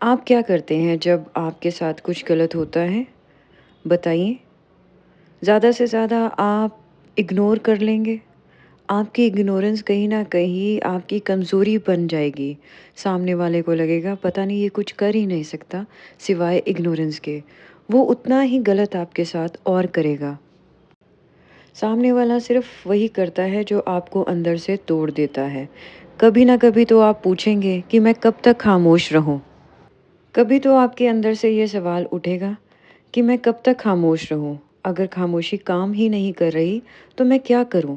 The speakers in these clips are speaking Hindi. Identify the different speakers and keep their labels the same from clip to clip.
Speaker 1: आप क्या करते हैं जब आपके साथ कुछ गलत होता है? बताइए। ज़्यादा से ज़्यादा आप इग्नोर कर लेंगे। आपकी इग्नोरेंस कहीं न कहीं आपकी कमज़ोरी बन जाएगी। सामने वाले को लगेगा पता नहीं ये कुछ कर ही नहीं सकता सिवाय इग्नोरेंस के। वो उतना ही गलत आपके साथ और करेगा। सामने वाला सिर्फ़ वही करता है जो आपको अंदर से तोड़ देता है। कभी न कभी तो आप पूछेंगे कि मैं कब तक खामोश रहूँ? कभी तो आपके अंदर से ये सवाल उठेगा कि मैं कब तक खामोश रहूं? अगर खामोशी काम ही नहीं कर रही तो मैं क्या करूं?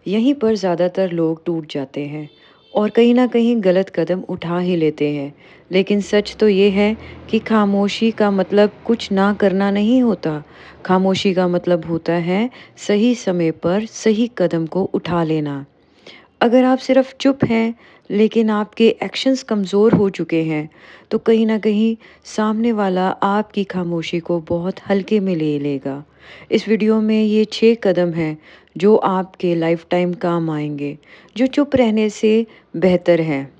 Speaker 1: यहीं पर ज़्यादातर लोग टूट जाते हैं और कहीं ना कहीं गलत कदम उठा ही लेते हैं। लेकिन सच तो ये है कि खामोशी का मतलब कुछ ना करना नहीं होता। खामोशी का मतलब होता है सही समय पर सही कदम को उठा लेना। अगर आप सिर्फ चुप हैं लेकिन आपके एक्शंस कमज़ोर हो चुके हैं तो कहीं न कहीं सामने वाला आपकी खामोशी को बहुत हल्के में ले लेगा। इस वीडियो में ये 6 कदम हैं जो आपके लाइफ टाइम काम आएँगे, जो चुप रहने से बेहतर हैं।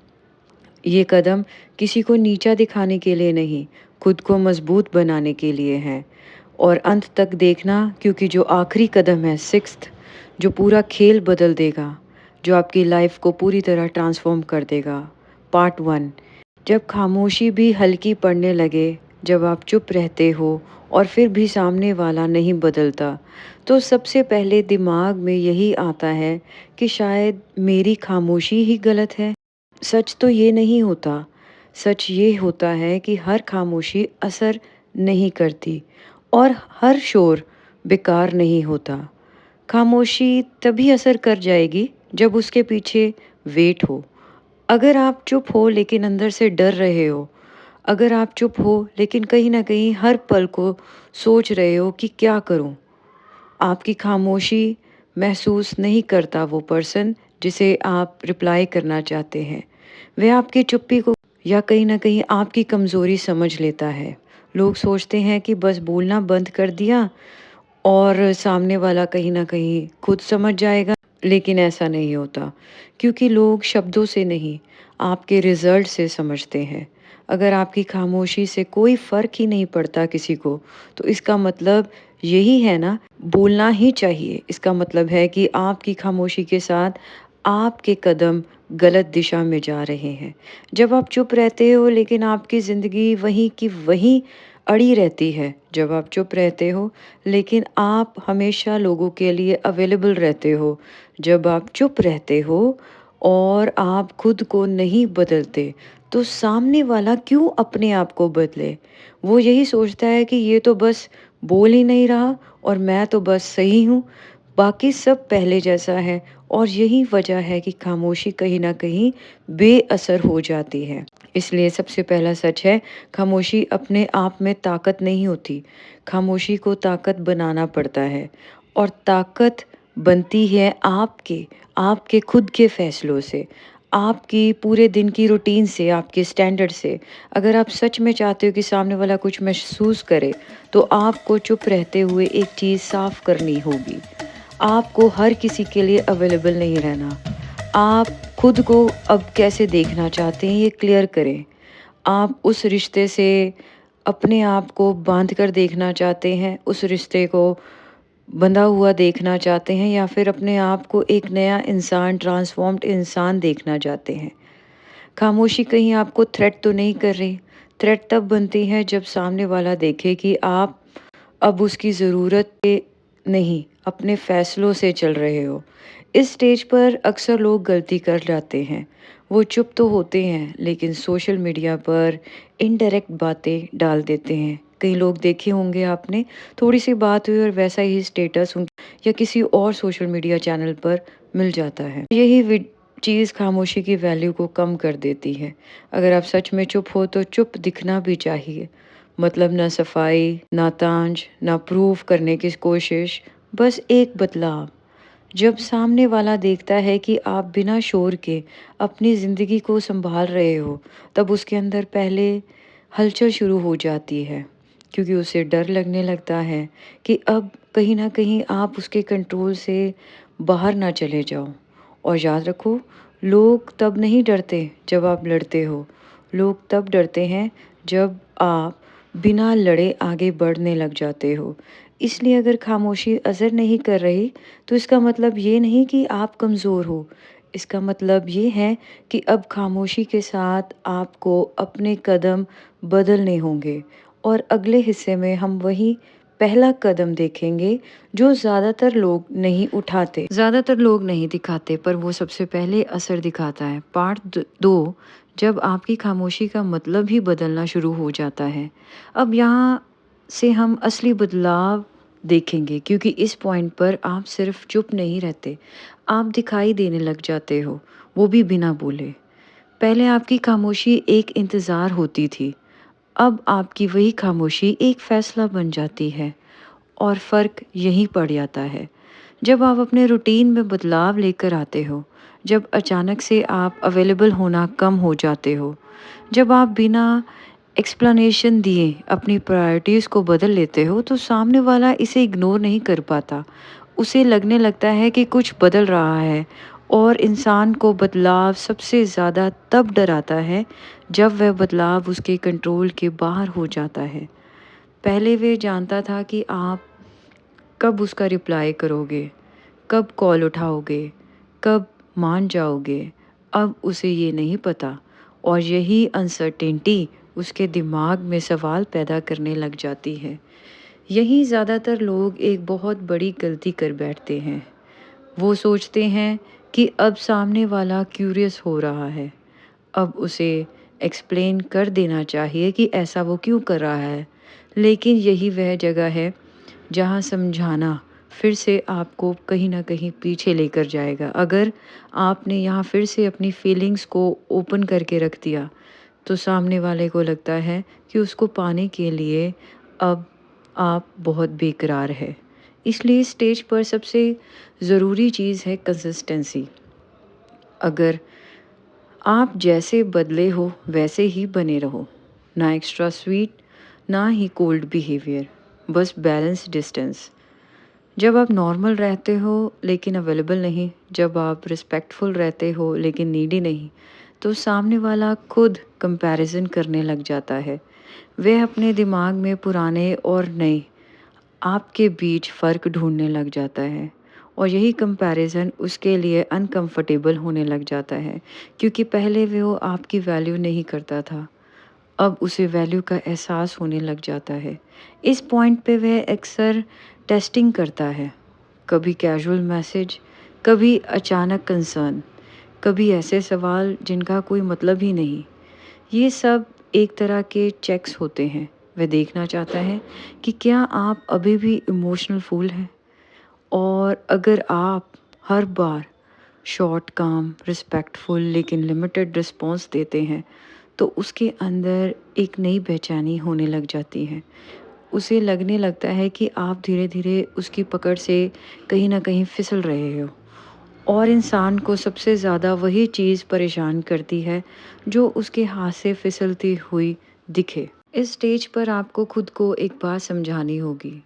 Speaker 1: ये कदम किसी को नीचा दिखाने के लिए नहीं, खुद को मजबूत बनाने के लिए हैं। और अंत तक देखना क्योंकि जो आखिरी कदम है 6th जो पूरा खेल बदल देगा, जो आपकी लाइफ को पूरी तरह ट्रांसफ़ॉर्म कर देगा। पार्ट 1 जब खामोशी भी हल्की पड़ने लगे, जब आप चुप रहते हो और फिर भी सामने वाला नहीं बदलता, तो सबसे पहले दिमाग में यही आता है कि शायद मेरी खामोशी ही गलत है। सच तो ये नहीं होता। सच ये होता है कि हर खामोशी असर नहीं करती और हर शोर बेकार नहीं होता। खामोशी तभी असर कर जाएगी जब उसके पीछे वेट हो। अगर आप चुप हो लेकिन अंदर से डर रहे हो, अगर आप चुप हो लेकिन कहीं न कहीं हर पल को सोच रहे हो कि क्या करूँ? आपकी खामोशी महसूस नहीं करता वो पर्सन जिसे आप रिप्लाई करना चाहते हैं। वह आपकी चुप्पी को या कहीं न कहीं आपकी कमज़ोरी समझ लेता है। लोग सोचते हैं कि बस बोलना बंद कर दिया और सामने वाला कहीं न कहीं खुद समझ जाएगा, लेकिन ऐसा नहीं होता क्योंकि लोग शब्दों से नहीं, आपके रिज़ल्ट से समझते हैं। अगर आपकी खामोशी से कोई फ़र्क ही नहीं पड़ता किसी को, तो इसका मतलब यही है ना, बोलना ही चाहिए। इसका मतलब है कि आपकी खामोशी के साथ आपके कदम गलत दिशा में जा रहे हैं। जब आप चुप रहते हो लेकिन आपकी ज़िंदगी वहीं की वहीं अड़ी रहती है। जब आप चुप रहते हो लेकिन आप हमेशा लोगों के लिए अवेलेबल रहते हो। जब आप चुप रहते हो और आप खुद को नहीं बदलते, तो सामने वाला क्यों अपने आप को बदले? वो यही सोचता है कि ये तो बस बोल ही नहीं रहा और मैं तो बस सही हूँ, बाकी सब पहले जैसा है। और यही वजह है कि खामोशी कहीं न कहीं बेअसर हो जाती है। इसलिए सबसे पहला सच है, खामोशी अपने आप में ताकत नहीं होती। खामोशी को ताकत बनाना पड़ता है और ताकत बनती है आपके खुद के फ़ैसलों से, आपकी पूरे दिन की रूटीन से, आपके स्टैंडर्ड से। अगर आप सच में चाहते हो कि सामने वाला कुछ महसूस करे, तो आपको चुप रहते हुए एक चीज़ साफ़ करनी होगी। आपको हर किसी के लिए अवेलेबल नहीं रहना। आप खुद को अब कैसे देखना चाहते हैं ये क्लियर करें। आप उस रिश्ते से अपने आप को बाँध कर देखना चाहते हैं, उस रिश्ते को बंधा हुआ देखना चाहते हैं या फिर अपने आप को एक नया इंसान, ट्रांसफ़ॉर्म्ड इंसान देखना चाहते हैं। खामोशी कहीं आपको थ्रेट तो नहीं कर रही। थ्रेट तब बनती है जब सामने वाला देखे कि आप अब उसकी ज़रूरत पे नहीं, अपने फ़ैसलों से चल रहे हो। इस स्टेज पर अक्सर लोग गलती कर जाते हैं। वो चुप तो होते हैं, लेकिन सोशल मीडिया पर इनडायरेक्ट बातें डाल देते हैं। कई लोग देखे होंगे आपने, थोड़ी-सी बात हुई और वैसा ही स्टेटस उन या किसी और सोशल मीडिया चैनल पर मिल जाता है। यही चीज़ खामोशी की वैल्यू को कम कर देती है। अगर आप सच में चुप हो तो चुप दिखना भी चाहिए। मतलब ना सफाई, ना तांज, ना प्रूफ करने की कोशिश, बस एक बदलाव। जब सामने वाला देखता है कि आप बिना शोर के अपनी ज़िंदगी को सँभाल रहे हो, तब उसके अंदर पहले हलचल शुरू हो जाती है। क्योंकि उसे डर लगने लगता है कि अब कहीं न कहीं आप उसके कंट्रोल से बाहर ना चले जाओ। और याद रखो, लोग तब नहीं डरते जब आप लड़ते हो, लोग तब डरते हैं जब आप बिना लड़े आगे बढ़ने लग जाते हो। इसलिए अगर खामोशी असर नहीं कर रही, तो इसका मतलब ये नहीं कि आप कमज़ोर हो। इसका मतलब ये है कि अब खामोशी के साथ आपको अपने कदम बदलने होंगे और अगले हिस्से में हम वही पहला कदम देखेंगे जो ज़्यादातर लोग नहीं उठाते। ज़्यादातर लोग नहीं दिखाते पर वो सबसे पहले असर दिखाता है। पार्ट 2, जब आपकी खामोशी का मतलब ही बदलना शुरू हो जाता है। अब यहाँ से हम असली बदलाव देखेंगे क्योंकि इस पॉइंट पर आप सिर्फ चुप नहीं रहते, आप दिखाई देने लग जाते हो, वो भी बिना बोले। पहले आपकी खामोशी एक इंतज़ार होती थी, अब आपकी वही खामोशी एक फ़ैसला बन जाती है और फ़र्क यहीं पड़ जाता है। जब आप अपने रूटीन में बदलाव लेकर आते हो, जब अचानक से आप अवेलेबल होना कम हो जाते हो, जब आप बिना एक्सप्लेनेशन दिए अपनी प्रायोरिटीज़ को बदल लेते हो, तो सामने वाला इसे इग्नोर नहीं कर पाता। उसे लगने लगता है कि कुछ बदल रहा है और इंसान को बदलाव सबसे ज़्यादा तब डराता है, जब वह बदलाव उसके कंट्रोल के बाहर हो जाता है। पहले वे जानता था कि आप कब उसका रिप्लाई करोगे, कब कॉल उठाओगे, कब मान जाओगे। अब उसे ये नहीं पता और यही अनसर्टेनिटी उसके दिमाग में सवाल पैदा करने लग जाती है। यही ज़्यादातर लोग एक बहुत बड़ी गलती कर बैठते हैं। वो सोचते हैं कि अब सामने वाला क्यूरियस हो रहा है, अब उसे एक्सप्लेन कर देना चाहिए कि ऐसा वो क्यों कर रहा है। लेकिन यही वह जगह है जहाँ समझाना फिर से आपको कहीं न कहीं पीछे लेकर जाएगा। अगर आपने यहाँ फिर से अपनी फीलिंग्स को ओपन करके रख दिया, तो सामने वाले को लगता है कि उसको पाने के लिए अब आप बहुत बेकरार है। इसलिए स्टेज पर सबसे ज़रूरी चीज़ है कंसिस्टेंसी। अगर आप जैसे बदले हो वैसे ही बने रहो, ना एक्स्ट्रा स्वीट, ना ही कोल्ड बिहेवियर, बस बैलेंस डिस्टेंस। जब आप नॉर्मल रहते हो लेकिन अवेलेबल नहीं, जब आप रिस्पेक्टफुल रहते हो लेकिन नीडी नहीं, तो सामने वाला खुद कंपैरिजन करने लग जाता है। वह अपने दिमाग में पुराने और नए आपके बीच फ़र्क ढूँढने लग जाता है और यही कंपैरिज़न उसके लिए अनकंफर्टेबल होने लग जाता है क्योंकि पहले वो आपकी वैल्यू नहीं करता था, अब उसे वैल्यू का एहसास होने लग जाता है। इस पॉइंट पे वह अक्सर टेस्टिंग करता है, कभी कैजुअल मैसेज, कभी अचानक कंसर्न, कभी ऐसे सवाल जिनका कोई मतलब ही नहीं। ये सब एक तरह के चेक्स होते हैं। वह देखना चाहता है कि क्या आप अभी भी इमोशनल फूल हैं और अगर आप हर बार शॉर्ट, काम, रिस्पेक्टफुल लेकिन लिमिटेड रिस्पॉन्स देते हैं, तो उसके अंदर एक नई बेचैनी होने लग जाती है। उसे लगने लगता है कि आप धीरे-धीरे उसकी पकड़ से कहीं न कहीं फिसल रहे हो और इंसान को सबसे ज़्यादा वही चीज़ परेशान करती है, जो उसके हाथ से फिसलती हुई दिखे। इस स्टेज पर आपको खुद को एक बात समझानी होगी,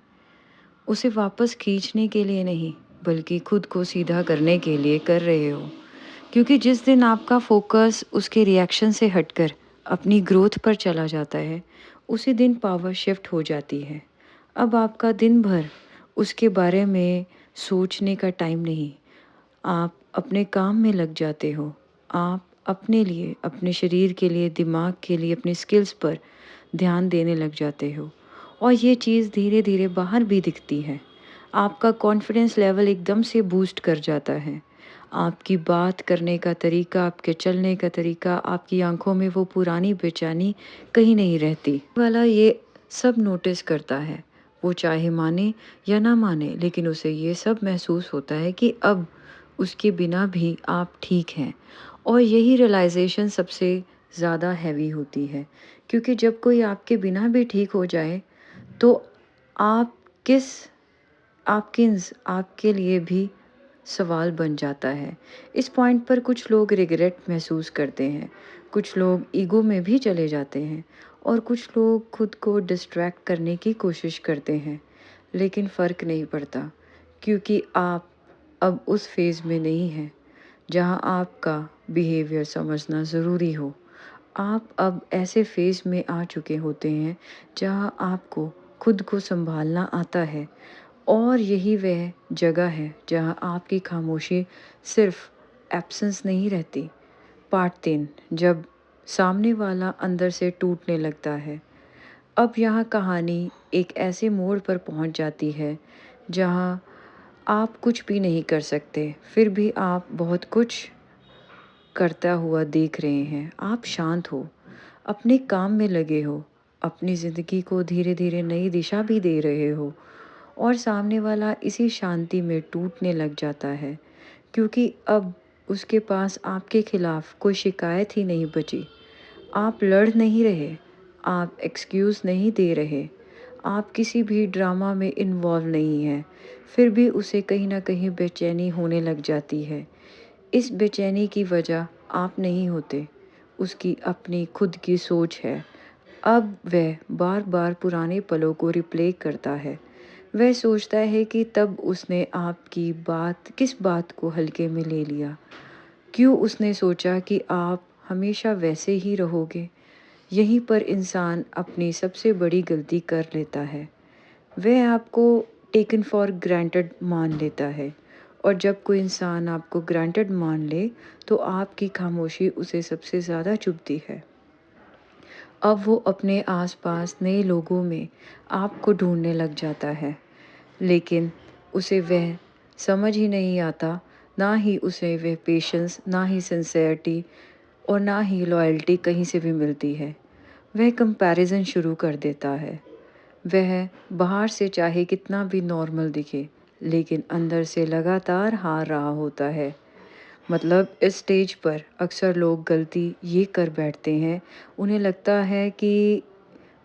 Speaker 1: उसे वापस खींचने के लिए नहीं, बल्कि खुद को सीधा करने के लिए कर रहे हो। क्योंकि जिस दिन आपका फ़ोकस उसके रिएक्शन से हटकर अपनी ग्रोथ पर चला जाता है, उसी दिन पावर शिफ्ट हो जाती है। अब आपका दिन भर उसके बारे में सोचने का टाइम नहीं, आप अपने काम में लग जाते हो। आप अपने लिए, अपने शरीर के लिए, दिमाग के लिए, अपनी स्किल्स पर ध्यान देने लग जाते हो और ये चीज़ धीरे-धीरे बाहर भी दिखती है। आपका कॉन्फिडेंस लेवल एकदम से बूस्ट कर जाता है। आपकी बात करने का तरीका, आपके चलने का तरीका, आपकी आँखों में वो पुरानी बेचैनी कहीं नहीं रहती। वाला ये सब नोटिस करता है। वो चाहे माने या ना माने, लेकिन उसे ये सब महसूस होता है कि अब उसके बिना भी आप ठीक हैं और यही रियलाइज़ेशन सबसे ज़्यादा हैवी होती है क्योंकि जब कोई आपके बिना भी ठीक हो जाए, तो आप किस आपकिन्स आपके लिए भी सवाल बन जाता है। इस पॉइंट पर कुछ लोग रिग्रेट महसूस करते हैं, कुछ लोग ईगो में भी चले जाते हैं और कुछ लोग खुद को डिस्ट्रैक्ट करने की कोशिश करते हैं। लेकिन फ़र्क नहीं पड़ता क्योंकि आप अब उस फ़ेज़ में नहीं हैं, जहाँ आपका बिहेवियर समझना ज़रूरी हो। आप अब ऐसे फ़ेज़ में आ चुके होते हैं जहाँ आपको खुद को सँभालना आता है और यही वह जगह है जहाँ आपकी खामोशी सिर्फ़ एब्सेंस नहीं रहती। पार्ट 3, जब सामने वाला अंदर से टूटने लगता है। अब यहाँ कहानी एक ऐसे मोड़ पर पहुँच जाती है जहाँ आप कुछ भी नहीं कर सकते, फिर भी आप बहुत कुछ करता हुआ देख रहे हैं। आप शांत हो, अपने काम में लगे हो, अपनी ज़िंदगी को धीरे-धीरे नई दिशा भी दे रहे हो और सामने वाला इसी शांति में टूटने लग जाता है, क्योंकि अब उसके पास आपके खिलाफ कोई शिकायत ही नहीं बची। आप लड़ नहीं रहे, आप एक्सक्यूज़ नहीं दे रहे, आप किसी भी ड्रामा में इन्वॉल्व नहीं हैं, फिर भी उसे कहीं न कहीं बेचैनी होने लग जाती है। इस बेचैनी की वजह आप नहीं होते, उसकी अपनी खुद की सोच है। अब वह बार-बार पुराने पलों को रिप्ले करता है। वह सोचता है कि तब उसने आपकी बात किस बात को हल्के में ले लिया? क्यों उसने सोचा कि आप हमेशा वैसे ही रहोगे? यहीं पर इंसान अपनी सबसे बड़ी गलती कर लेता है। वह आपको टेकन फॉर ग्रांटेड मान लेता है और जब कोई इंसान आपको ग्रांटेड मान ले, तो आपकी खामोशी उसे सबसे ज़्यादा चुभती है। अब वो अपने आसपास नए लोगों में आपको ढूँढने लग जाता है, लेकिन उसे वह समझ ही नहीं आता, ना ही उसे वह पेशेंस, ना ही सिंसेरिटी और ना ही लॉयल्टी कहीं से भी मिलती है। वह कंपैरिज़न शुरू कर देता है। वह बाहर से चाहे कितना भी नॉर्मल दिखे, लेकिन अंदर से लगातार हार रहा होता है। मतलब इस स्टेज पर अक्सर लोग गलती ये कर बैठते हैं, उन्हें लगता है कि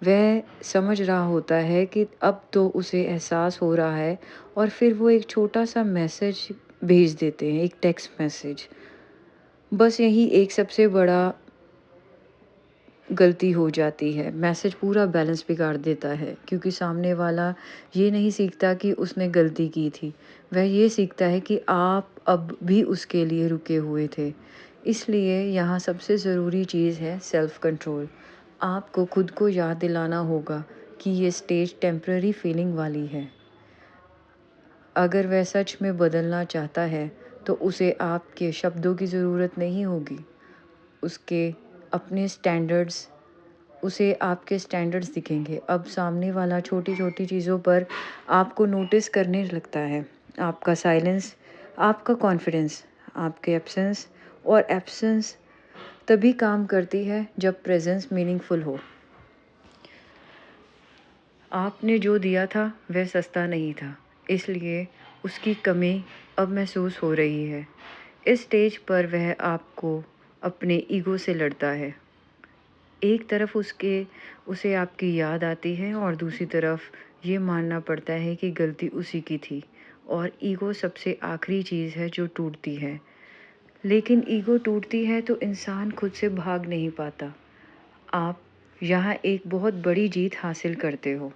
Speaker 1: वह समझ रहा होता है कि अब तो उसे एहसास हो रहा है और फिर वो एक छोटा-सा मैसेज भेज देते हैं, एक टेक्स्ट मैसेज। बस यही एक सबसे बड़ा गलती हो जाती है। मैसेज पूरा बैलेंस बिगाड़ देता है क्योंकि सामने वाला ये नहीं सीखता कि उसने गलती की थी। वह ये सीखता है कि आप अब भी उसके लिए रुके हुए थे। इसलिए यहाँ सबसे ज़रूरी चीज़ है सेल्फ़ कंट्रोल। आपको खुद को याद दिलाना होगा कि ये स्टेज टेम्परेरी फीलिंग वाली है। अगर वह सच में बदलना चाहता है, तो उसे आपके शब्दों की ज़रूरत नहीं होगी। उसके अपने स्टैंडर्ड्स उसे आपके स्टैंडर्ड्स दिखेंगे। अब सामने वाला छोटी-छोटी चीज़ों पर आपको नोटिस करने लगता है। आपका साइलेंस, आपका कॉन्फिडेंस, आपके एब्सेंस और एब्सेंस तभी काम करती है जब प्रेज़ेंस मीनिंगफुल हो। आपने जो दिया था वह सस्ता नहीं था, इसलिए उसकी कमी अब महसूस हो रही है। इस स्टेज पर वह आपको अपने ईगो से लड़ता है। एक तरफ उसे आपकी याद आती है और दूसरी तरफ ये मानना पड़ता है कि गलती उसी की थी और ईगो सबसे आखिरी चीज़ है जो टूटती है। लेकिन ईगो टूटती है तो इंसान खुद से भाग नहीं पाता। आप यहाँ एक बहुत बड़ी जीत हासिल करते हो,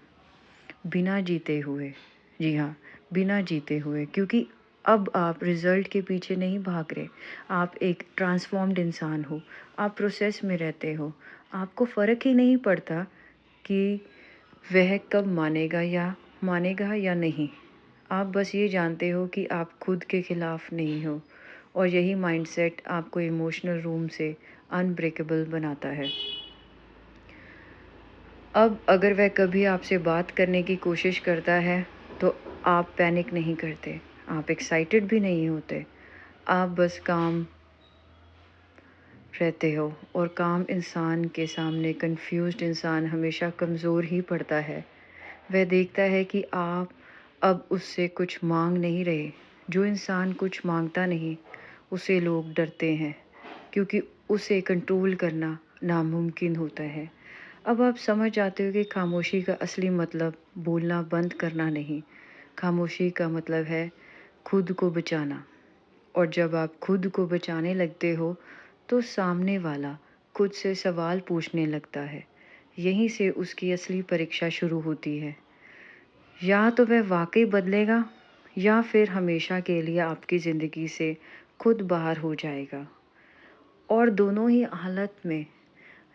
Speaker 1: बिना जीते हुए। जी हाँ, बिना जीते हुए क्योंकि अब आप रिज़ल्ट के पीछे नहीं भाग रहे। आप एक ट्रांसफ़ॉर्म्ड इंसान हो, आप प्रोसेस में रहते हो। आपको फ़र्क ही नहीं पड़ता कि वह कब मानेगा या नहीं। आप बस ये जानते हो कि आप खुद के खिलाफ़ नहीं हो और यही माइंडसेट आपको इमोशनल रूम से अनब्रेकेबल बनाता है। अब अगर वह कभी आपसे बात करने की कोशिश करता है, तो आप पैनिक नहीं करते, आप एक्साइटेड भी नहीं होते, आप बस काम रहते हो और काम इंसान के सामने कन्फ्यूज़्ड इंसान हमेशा कमज़ोर ही पड़ता है। वह देखता है कि आप अब उससे कुछ माँग नहीं रहे। जो इंसान कुछ माँगता नहीं, उसे लोग डरते हैं क्योंकि उसे कंट्रोल करना नामुमकिन होता है। अब आप समझ जाते हो कि खामोशी का असली मतलब बोलना बंद करना नहीं, खामोशी का मतलब है खुद को बचाना। और जब आप खुद को बचाने लगते हो, तो सामने वाला खुद से सवाल पूछने लगता है। यहीं से उसकी असली परीक्षा शुरू होती है। या तो वह वाक़ई बदलेगा या फिर हमेशा के लिए आपकी ज़िंदगी से खुद बाहर हो जाएगा। और दोनों ही हालत में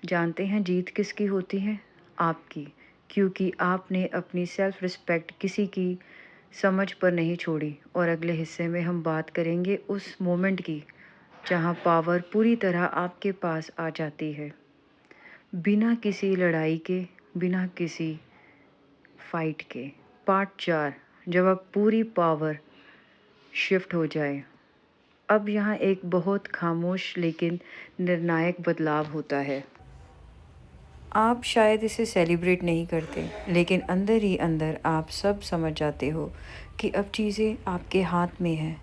Speaker 1: जानते हैं जीत किसकी होती है? आपकी, क्योंकि आपने अपनी सेल्फ रिस्पेक्ट किसी की समझ पर नहीं छोड़ी। और अगले हिस्से में हम बात करेंगे उस मोमेंट की जहाँ पावर पूरी तरह आपके पास आ जाती है, बिना किसी लड़ाई के, बिना किसी फाइट के। पार्ट 4, जब अब पूरी पावर शिफ्ट हो जाए। अब यहाँ एक बहुत खामोश लेकिन निर्णायक बदलाव होता है। आप शायद इसे सेलिब्रेट नहीं करते, लेकिन अंदर ही अंदर आप सब समझ जाते हो कि अब चीज़ें आपके हाथ में हैं।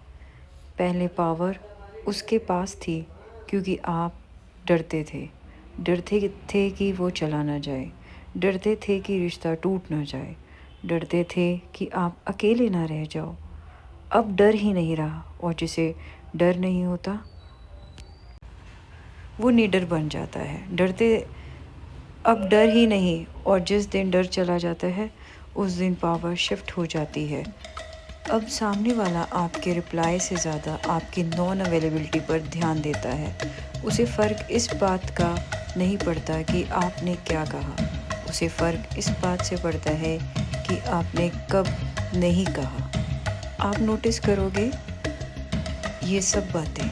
Speaker 1: पहले पावर उसके पास थी क्योंकि आप डरते थे। डरते थे कि वो चला ना जाए, डरते थे कि रिश्ता टूट ना जाए, डरते थे कि आप अकेले ना रह जाओ। अब डर ही नहीं रहा, और जिसे डर नहीं होता वो निडर बन जाता है। डरते अब डर ही नहीं, और जिस दिन डर चला जाता है उस दिन पावर शिफ्ट हो जाती है। अब सामने वाला आपके रिप्लाई से ज़्यादा आपकी नॉन अवेलेबिलिटी पर ध्यान देता है। उसे फ़र्क इस बात का नहीं पड़ता कि आपने क्या कहा, उसे फ़र्क इस बात से पड़ता है कि आपने कब नहीं कहा। आप नोटिस करोगे ये सब बातें।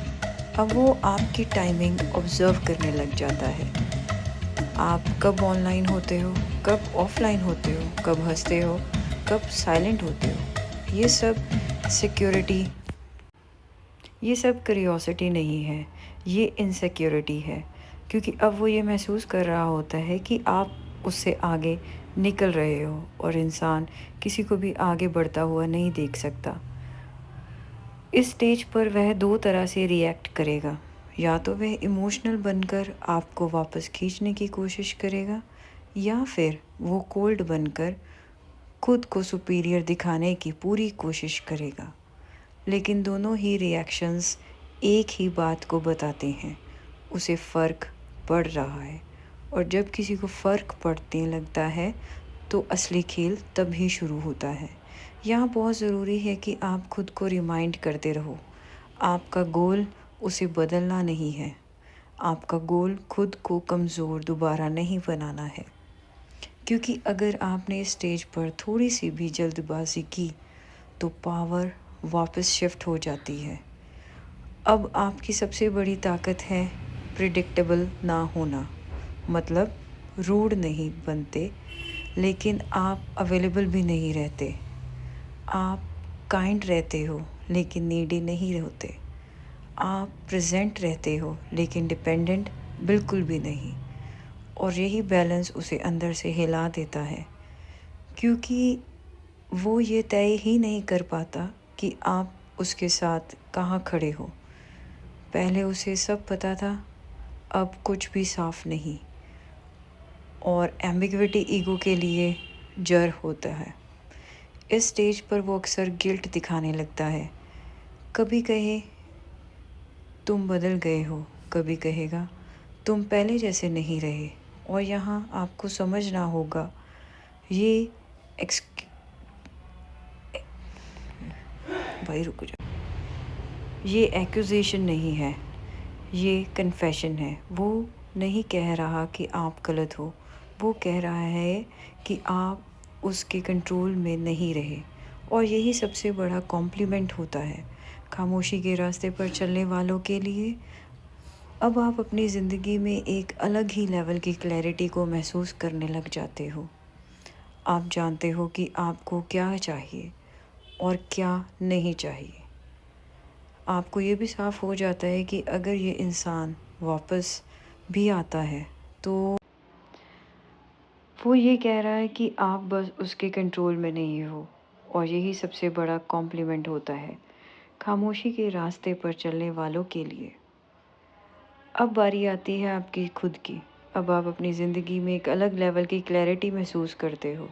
Speaker 1: अब वो आपकी टाइमिंग ऑब्ज़र्व करने लग जाता है। आप कब ऑनलाइन होते हो, कब ऑफलाइन होते हो, कब हंसते हो, कब साइलेंट होते हो। सिक्योरिटी ये सब क्यूरियोसिटी नहीं है, ये इनसिक्योरिटी है। क्योंकि अब वो ये महसूस कर रहा होता है कि आप उससे आगे निकल रहे हो, और इंसान किसी को भी आगे बढ़ता हुआ नहीं देख सकता। इस स्टेज पर वह दो तरह से रिएक्ट करेगा। या तो वह इमोशनल बनकर आपको वापस खींचने की कोशिश करेगा, या फिर वो कोल्ड बनकर खुद को सुपीरियर दिखाने की पूरी कोशिश करेगा। लेकिन दोनों ही रिएक्शंस एक ही बात को बताते हैं, उसे फ़र्क पड़ रहा है। और जब किसी को फ़र्क पड़ने लगता है तो असली खेल तभी शुरू होता है। यहाँ बहुत ज़रूरी है कि आप खुद को रिमाइंड करते रहो, आपका गोल उसे बदलना नहीं है, आपका गोल खुद को कमज़ोर दोबारा नहीं बनाना है। क्योंकि अगर आपने इस स्टेज पर थोड़ी सी भी जल्दबाजी की तो पावर वापस शिफ्ट हो जाती है। अब आपकी सबसे बड़ी ताकत है प्रिडिक्टेबल ना होना। मतलब रूड नहीं बनते, लेकिन आप अवेलेबल भी नहीं रहते। आप काइंड रहते हो लेकिन नीडी नहीं होते। आप प्रेजेंट रहते हो लेकिन डिपेंडेंट बिल्कुल भी नहीं। और यही बैलेंस उसे अंदर से हिला देता है, क्योंकि वो ये तय ही नहीं कर पाता कि आप उसके साथ कहाँ खड़े हो। पहले उसे सब पता था, अब कुछ भी साफ नहीं। और एम्बिग्विटी ईगो के लिए जड़ होता है। इस स्टेज पर वो अक्सर गिल्ट दिखाने लगता है। कभी कहे तुम बदल गए हो, कभी कहेगा तुम पहले जैसे नहीं रहे। और यहाँ आपको समझना होगा, ये एक्स भाई रुक जाओ, ये एक्यूजेशन नहीं है, ये कन्फेशन है। वो नहीं कह रहा कि आप गलत हो, वो कह रहा है कि आप उसके कंट्रोल में नहीं रहे। और यही सबसे बड़ा कॉम्प्लीमेंट होता है खामोशी के रास्ते पर चलने वालों के लिए। अब आप अपनी ज़िंदगी में एक अलग ही लेवल की क्लैरिटी को महसूस करने लग जाते हो। आप जानते हो कि आपको क्या चाहिए और क्या नहीं चाहिए। आपको ये भी साफ हो जाता है कि अगर ये इंसान वापस भी आता है तो वो ये कह रहा है कि आप बस उसके कंट्रोल में नहीं हो। और यही सबसे बड़ा कॉम्प्लीमेंट होता है खामोशी के रास्ते पर चलने वालों के लिए। अब बारी आती है आपकी खुद की। अब आप अपनी ज़िंदगी में एक अलग लेवल की क्लैरिटी महसूस करते हो।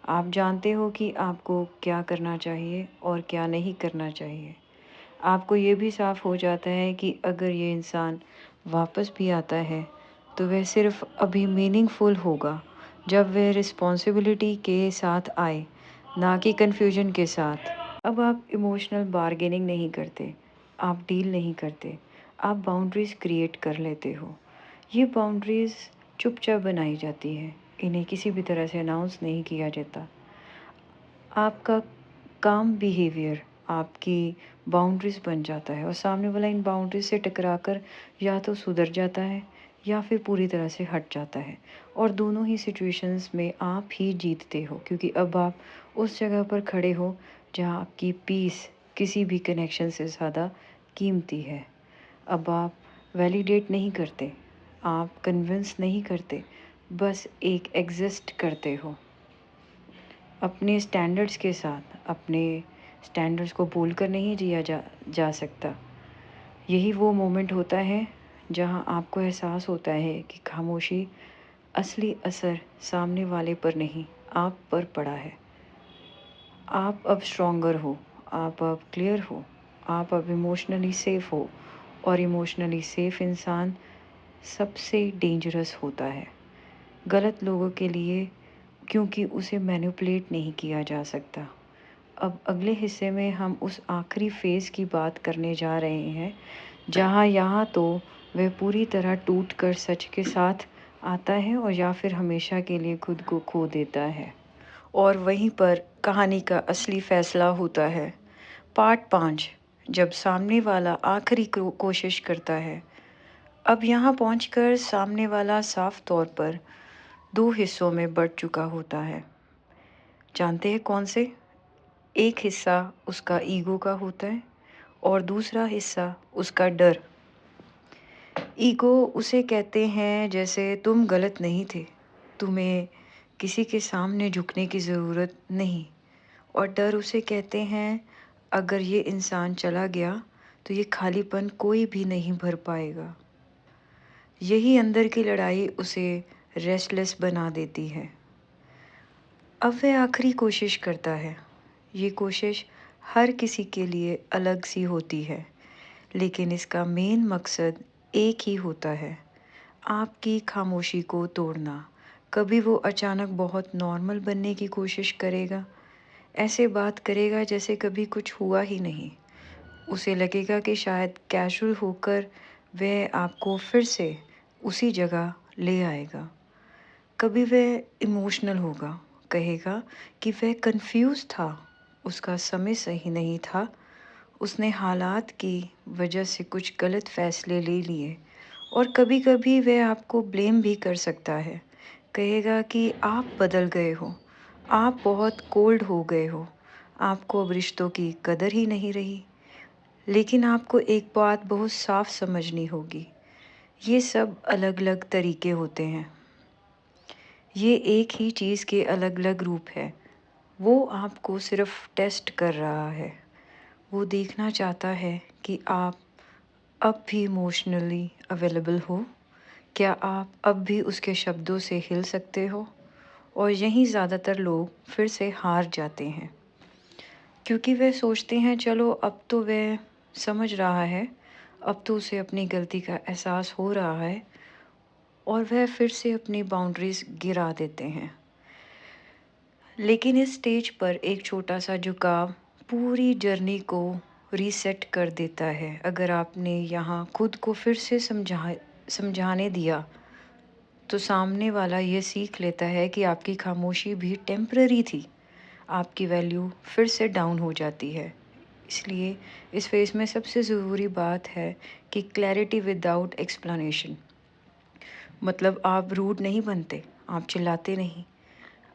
Speaker 1: आप जानते हो कि आपको क्या करना चाहिए और क्या नहीं करना चाहिए। आपको ये भी साफ हो जाता है कि अगर ये इंसान वापस भी आता है तो वह सिर्फ अभी मीनिंगफुल होगा जब वह रिस्पॉन्सिबिलिटी के साथ आए, ना कि कन्फ्यूजन के साथ। अब आप इमोशनल बार्गेनिंग नहीं करते, आप डील नहीं करते, आप बाउंड्रीज़ क्रिएट कर लेते हो। ये बाउंड्रीज़ चुपचाप बनाई जाती है। इन्हें किसी भी तरह से अनाउंस नहीं किया जाता। आपका काम बिहेवियर आपकी बाउंड्रीज़ बन जाता है और सामने वाला इन बाउंड्रीज़ से टकराकर या तो सुधर जाता है या फिर पूरी तरह से हट जाता है। और दोनों ही सिचुएशंस में आप ही जीतते हो, क्योंकि अब आप उस जगह पर खड़े हो जहाँ आपकी पीस किसी भी कनेक्शन से ज़्यादा कीमती है। अब आप वैलिडेट नहीं करते, आप कन्विंस नहीं करते, बस एक एग्ज़िस्ट करते हो। अपने स्टैंडर्ड्स के साथ, अपने स्टैंडर्ड्स को भूलकर नहीं जिया जा सकता। यही वो मोमेंट होता है जहाँ आपको एहसास होता है कि खामोशी असली असर सामने वाले पर नहीं, आप पर पड़ा है। आप अब स्ट्रॉन्गर हो, आप अब क्लियर हो, आप अब इमोशनली सेफ हो, और इमोशनली सेफ इंसान सबसे डेंजरस होता है गलत लोगों के लिए, क्योंकि उसे मैनिपुलेट नहीं किया जा सकता। अब अगले हिस्से में हम उस आखिरी फ़ेज़ की बात करने जा रहे हैं, जहाँ यहाँ तो वह पूरी तरह टूट कर सच के साथ आता है और या फिर हमेशा के लिए खुद को खो देता है। और वहीं पर कहानी का असली फ़ैसला होता है। पार्ट 5, जब सामने वाला आखिरी कोशिश करता है। अब यहाँ पहुँचकर सामने वाला साफ तौर पर 2 हिस्सों में बँट चुका होता है। जानते हैं कौन से? एक हिस्सा उसका ईगो का होता है और दूसरा हिस्सा उसका डर। ईगो उसे कहते हैं जैसे तुम गलत नहीं थे, तुम्हें किसी के सामने झुकने की ज़रूरत नहीं। और डर उसे कहते हैं अगर ये इंसान चला गया तो ये खालीपन कोई भी नहीं भर पाएगा। यही अंदर की लड़ाई उसे रेस्टलेस बना देती है। अब वह आखिरी कोशिश करता है। ये कोशिश हर किसी के लिए अलग सी होती है, लेकिन इसका मेन मकसद एक ही होता है, आपकी खामोशी को तोड़ना। कभी वो अचानक बहुत नॉर्मल बनने की कोशिश करेगा, ऐसे बात करेगा जैसे कभी कुछ हुआ ही नहीं। उसे लगेगा कि शायद कैजुअल होकर वह आपको फिर से उसी जगह ले आएगा। कभी वह इमोशनल होगा, कहेगा कि वह कंफ्यूज था, उसका समय सही नहीं था, उसने हालात की वजह से कुछ गलत फैसले ले लिए। और कभी-कभी वह आपको ब्लेम भी कर सकता है, कहेगा कि आप बदल गए हो, आप बहुत कोल्ड हो गए हो, आपको अब रिश्तों की कदर ही नहीं रही। लेकिन आपको एक बात बहुत साफ समझनी होगी, ये सब अलग-अलग तरीके होते हैं। ये एक ही चीज़ के अलग-अलग रूप है। वो आपको सिर्फ़ टेस्ट कर रहा है। वो देखना चाहता है कि आप अब भी इमोशनली अवेलेबल हो। क्या आप अब भी उसके शब्दों से हिल सकते हो? और यहीं ज़्यादातर लोग फिर से हार जाते हैं, क्योंकि वे सोचते हैं चलो अब तो वह समझ रहा है, अब तो उसे अपनी गलती का एहसास हो रहा है, और वह फिर से अपनी बाउंड्रीज़ गिरा देते हैं। लेकिन इस स्टेज पर एक छोटा-सा झुकाव पूरी जर्नी को रीसेट कर देता है। अगर आपने यहाँ खुद को फिर से समझाने दिया, तो सामने वाला ये सीख लेता है कि आपकी खामोशी भी टेम्पररी थी। आपकी वैल्यू फिर से डाउन हो जाती है। इसलिए इस फ़ेज़ में सबसे ज़रूरी बात है कि क्लैरिटी विदाउट एक्सप्लेनेशन। मतलब आप रूड नहीं बनते, आप चिल्लाते नहीं,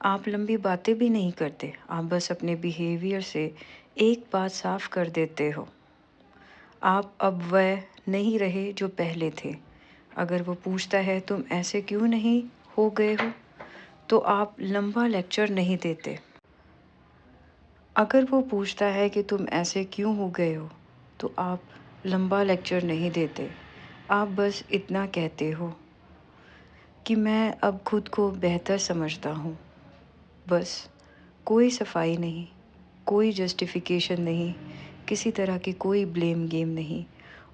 Speaker 1: आप लंबी बातें भी नहीं करते, आप बस अपने बिहेवियर से एक बात साफ कर देते हो। आप अब वह नहीं रहे जो पहले थे। अगर वो पूछता है तुम ऐसे क्यों नहीं हो गए हो, तो आप लंबा लेक्चर नहीं देते। अगर वो पूछता है कि तुम ऐसे क्यों हो गए हो, तो आप लंबा लेक्चर नहीं देते। आप बस इतना कहते हो कि मैं अब खुद को बेहतर समझता हूँ। बस, कोई सफाई नहीं, कोई जस्टिफिकेशन नहीं, किसी तरह की कोई ब्लेम गेम नहीं।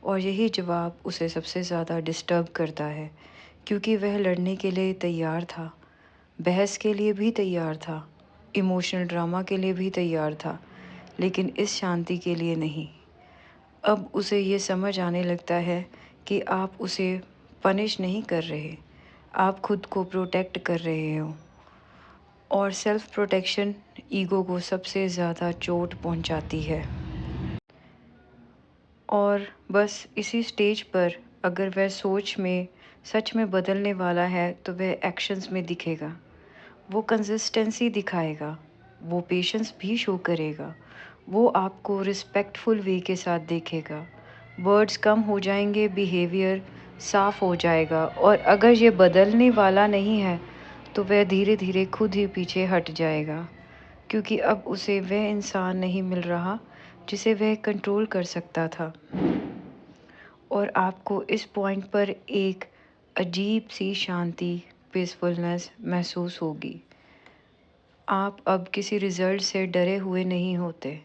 Speaker 1: और यही जवाब उसे सबसे ज़्यादा डिस्टर्ब करता है, क्योंकि वह लड़ने के लिए तैयार था, बहस के लिए भी तैयार था, इमोशनल ड्रामा के लिए भी तैयार था, लेकिन इस शांति के लिए नहीं। अब उसे ये समझ आने लगता है कि आप उसे पनिश नहीं कर रहे, आप खुद को प्रोटेक्ट कर रहे हो, और सेल्फ प्रोटेक्शन ईगो को सबसे ज़्यादा चोट पहुंचाती है। और बस इसी स्टेज पर अगर वह सोच में सच में बदलने वाला है तो वह एक्शंस में दिखेगा, वो कंसिस्टेंसी दिखाएगा, वो पेशेंस भी शो करेगा, वो आपको रिस्पेक्टफुल वे के साथ देखेगा। वर्ड्स कम हो जाएंगे, बिहेवियर साफ हो जाएगा, और अगर ये बदलने वाला नहीं है तो वह धीरे धीरे खुद ही पीछे हट जाएगा, क्योंकि अब उसे वह इंसान नहीं मिल रहा जिसे वह कंट्रोल कर सकता था। और आपको इस पॉइंट पर एक अजीब सी शांति, पीसफुलनेस महसूस होगी। आप अब किसी रिज़ल्ट से डरे हुए नहीं होते।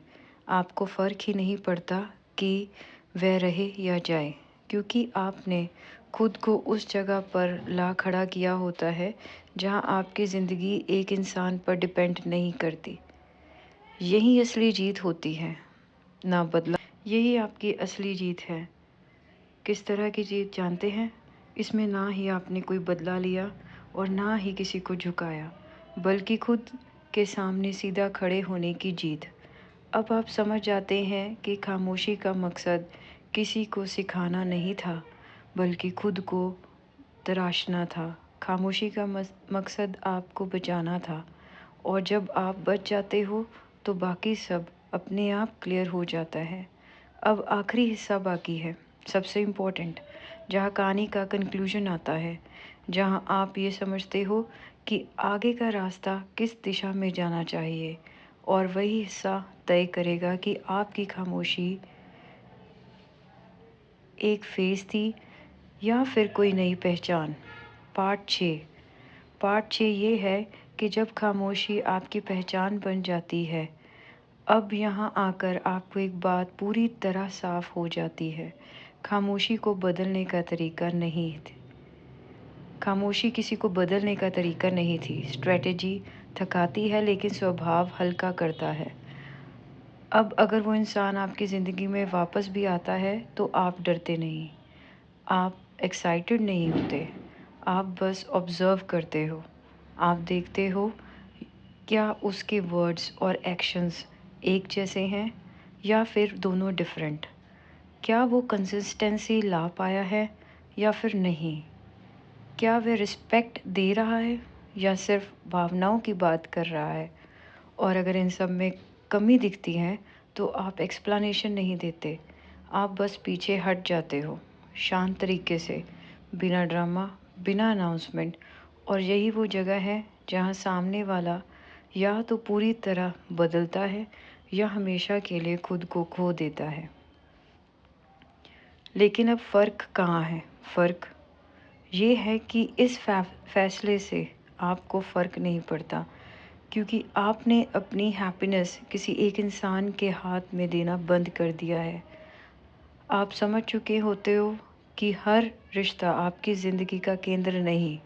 Speaker 1: आपको फ़र्क ही नहीं पड़ता कि वह रहे या जाए, क्योंकि आपने खुद को उस जगह पर ला खड़ा किया होता है जहां आपकी ज़िंदगी एक इंसान पर डिपेंड नहीं करती। यही असली जीत होती है, ना बदला। यही आपकी असली जीत है। किस तरह की जीत जानते हैं? इसमें ना ही आपने कोई बदला लिया और ना ही किसी को झुकाया, बल्कि खुद के सामने सीधा खड़े होने की जीत। अब आप समझ जाते हैं कि खामोशी का मकसद किसी को सिखाना नहीं था, बल्कि खुद को तराशना था। खामोशी का मकसद आपको बचाना था, और जब आप बच जाते हो तो बाकी सब अपने आप क्लियर हो जाता है। अब आखिरी हिस्सा बाकी है, सबसे इम्पोर्टेंट, जहाँ कहानी का कंक्लूजन आता है, जहाँ आप ये समझते हो कि आगे का रास्ता किस दिशा में जाना चाहिए, और वही हिस्सा तय करेगा कि आपकी खामोशी एक फेज़ थी या फिर कोई नई पहचान। पार्ट 6। पार्ट 6 ये है कि जब खामोशी आपकी पहचान बन जाती है, अब यहाँ आकर आपको एक बात पूरी तरह साफ हो जाती है। खामोशी को बदलने का तरीका नहीं थी। खामोशी किसी को बदलने का तरीका नहीं थी। स्ट्रेटजी थकाती है लेकिन स्वभाव हल्का करता है। अब अगर वो इंसान आपकी ज़िंदगी में वापस भी आता है तो आप डरते नहीं, आप एक्साइटेड नहीं होते, आप बस ऑब्ज़र्व करते हो। आप देखते हो क्या उसके वर्ड्स और एक्शंस एक जैसे हैं या फिर दोनों डिफरेंट। क्या वो कंसिस्टेंसी ला पाया है या फिर नहीं। क्या वह रिस्पेक्ट दे रहा है या सिर्फ भावनाओं की बात कर रहा है। और अगर इन सब में कमी दिखती है तो आप एक्सप्लेनेशन नहीं देते, आप बस पीछे हट जाते हो, शांत तरीके से, बिना ड्रामा, बिना अनाउंसमेंट। और यही वो जगह है जहाँ सामने वाला या तो पूरी तरह बदलता है या हमेशा के लिए खुद को खो देता है। लेकिन अब फ़र्क कहाँ है? फ़र्क ये है कि इस फैसले से आपको फ़र्क नहीं पड़ता, क्योंकि आपने अपनी हैप्पीनेस किसी एक इंसान के हाथ में देना बंद कर दिया है। आप समझ चुके होते हो कि हर रिश्ता आपकी ज़िंदगी का केंद्र नहीं।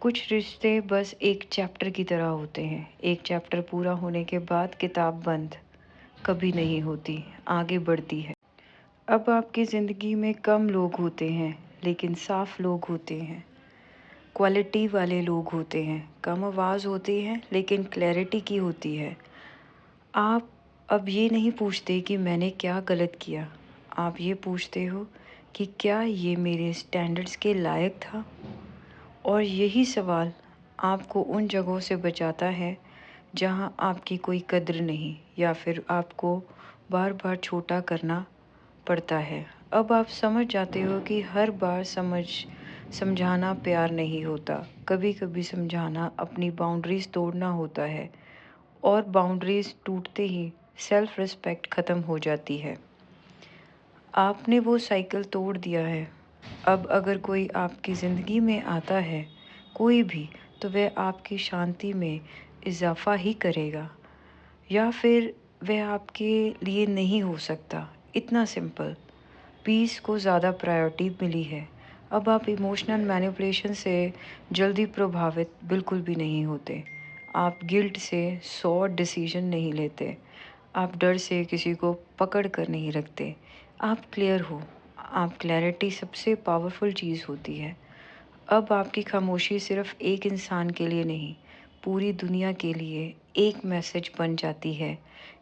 Speaker 1: कुछ रिश्ते बस एक चैप्टर की तरह होते हैं। एक चैप्टर पूरा होने के बाद किताब बंद कभी नहीं होती, आगे बढ़ती है। अब आपकी ज़िंदगी में कम लोग होते हैं लेकिन साफ लोग होते हैं, क्वालिटी वाले लोग होते हैं। कम आवाज़ होती है लेकिन क्लैरिटी की होती है। आप अब ये नहीं पूछते कि मैंने क्या गलत किया, आप ये पूछते हो कि क्या ये मेरे स्टैंडर्ड्स के लायक था। और यही सवाल आपको उन जगहों से बचाता है जहाँ आपकी कोई कद्र नहीं, या फिर आपको बार बार छोटा करना पड़ता है। अब आप समझ जाते हो कि हर बार समझाना प्यार नहीं होता। कभी कभी समझाना अपनी बाउंड्रीज़ तोड़ना होता है, और बाउंड्रीज़ टूटते ही सेल्फ रिस्पेक्ट ख़त्म हो जाती है। आपने वो साइकिल तोड़ दिया है। अब अगर कोई आपकी ज़िंदगी में आता है, कोई भी, तो वह आपकी शांति में इजाफ़ा ही करेगा, या फिर वह आपके लिए नहीं हो सकता। इतना सिंपल। पीस को ज़्यादा प्रायोरिटी मिली है। अब आप इमोशनल मैनिपुलेशन से जल्दी प्रभावित बिल्कुल भी नहीं होते। आप गिल्ट से 100 डिसीजन नहीं लेते। आप डर से किसी को पकड़ कर नहीं रखते। आप क्लियर हो। आप क्लैरिटी सबसे पावरफुल चीज़ होती है। अब आपकी खामोशी सिर्फ़ एक इंसान के लिए नहीं, पूरी दुनिया के लिए एक मैसेज बन जाती है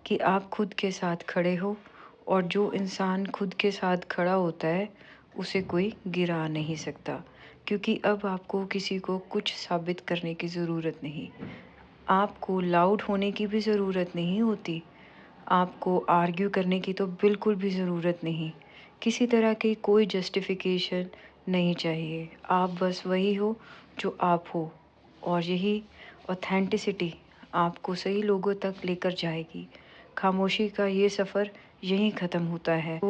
Speaker 1: कि आप खुद के साथ खड़े हो और जो इंसान खुद के साथ खड़ा होता है, उसे कोई गिरा नहीं सकता। क्योंकि अब आपको किसी को कुछ साबित करने की ज़रूरत नहीं। आपको लाउड होने की भी ज़रूरत नहीं होती। आपको आर्ग्यू करने की तो बिल्कुल भी ज़रूरत नहीं। किसी तरह की कोई जस्टिफ़िकेशन नहीं चाहिए। आप बस वही हो जो आप हो और यही ऑथेंटिसिटी आपको सही लोगों तक लेकर जाएगी। खामोशी का ये सफ़र यहीं ख़त्म होता है।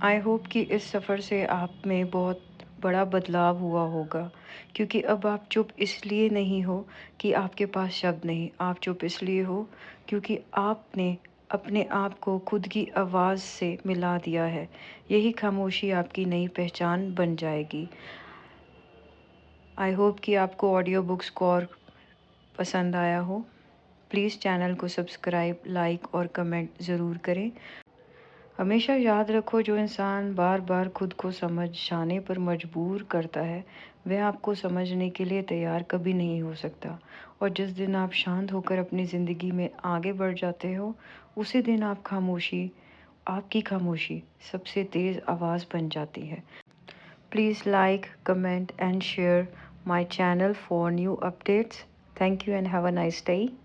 Speaker 1: आई होप कि इस सफ़र से आप में बहुत बड़ा बदलाव हुआ होगा, क्योंकि अब आप चुप इसलिए नहीं हो कि आपके पास शब्द नहीं, आप चुप इसलिए हो क्योंकि आपने अपने आप को खुद की आवाज़ से मिला दिया है। यही खामोशी आपकी नई पहचान बन जाएगी। आई होप कि आपको ऑडियो बुक्स स्कोर पसंद आया हो। प्लीज़ चैनल को सब्सक्राइब, लाइक और कमेंट ज़रूर करें। हमेशा याद रखो, जो इंसान बार-बार खुद को समझाने पर मजबूर करता है, वह आपको समझने के लिए तैयार कभी नहीं हो सकता। और जिस दिन आप शांत होकर अपनी ज़िंदगी में आगे बढ़ जाते हो, उसी दिन आपकी खामोशी सबसे तेज़ आवाज़ बन जाती है। Please like, comment and share my channel for new updates. Thank you and have a nice day.